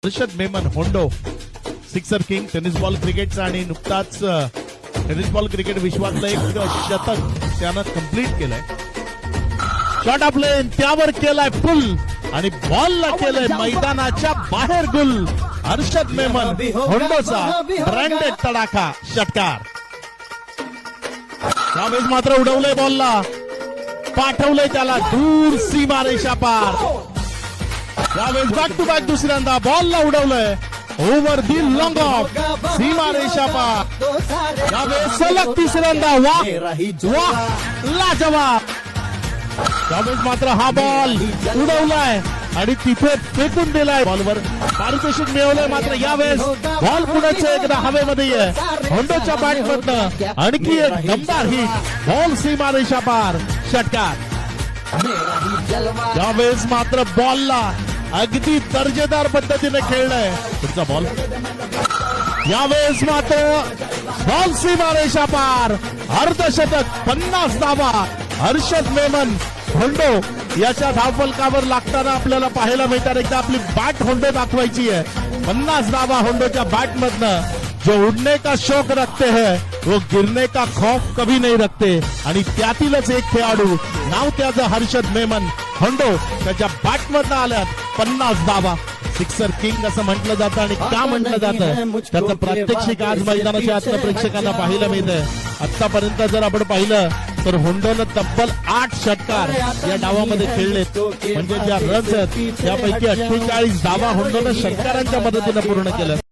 हर्षद मेमन होंडो sixer king tennis ball क्रिकेटचा आणि नुकताच टेनिस बॉल क्रिकेट विश्वातलं एक शतक त्यानं कंप्लीट केलंय. शॉट आपले त्यावर केलाय पुल आणि बॉलला केलंय मैदानाच्या बाहेर गुल. हर्षद मेमन होंडोचा ब्रँडेड तडाखा षटकार. त्यावेळेस मात्र उडवलंय बॉलला, पाठवलंय त्याला दूर सीमारेषा पार. त्यावेळेस बॅक टू बॅक दुसऱ्यांदा बॉलला उडवलंय ओव्हर दी लॉंग ऑफ सीमारेषा पार. त्यावेळेस सलग तिसऱ्यांदा वाह लाजवाब. त्यावेळेस मात्र हा बॉल उडवलाय आणि तिथे फेकून दिलाय. बॉलवर पारितोषिक मिळवलंय मात्र यावेळेस बॉल पुढे एकदा हवेमध्ये आहे होंडोच्या बॅटमधनं. आणखी एक दमदार ही बॉल सीमारेषा पार षटकार. यावेळेस मात्र बॉलला अगदी दर्जेदार पद्धतीने खेळलंय. पुढचा बॉल यावेळेस मात्र बॉल सीमारेषा पार. अर्धशतक 50 धावा हर्षद मेमन होंडो याच्या धावफलकावर लागताना आपल्याला पाहायला मिळतात. एकदा आपली बॅट होंडो दाखवायची आहे. 50 धावा होंडोच्या बॅटमधनं. जो उडने का शौक रखते हैं वो गिरने का खौफ कभी नहीं रखते. आणि त्यातीलच एक खेळाडू नाव त्याचं हर्षद मेमन होंडो त्याच्या बॅटमधनं आल्यात 50 धावा. सिक्सर किंग असं म्हटलं जातं आणि का म्हटलं जातं त्याचं प्रात्यक्षिक आज मैदानाच्या आतल्या प्रेक्षकांना पाहायला मिळतंय. आतापर्यंत जर आपण पाहिलं तर होंडोनं तब्बल 8 षटकार या डावामध्ये खेळलेत. म्हणजे ज्या रन्स आहेत त्यापैकी 48 धावा होंडोनं षटकारांच्या मदतीनं पूर्ण केलं.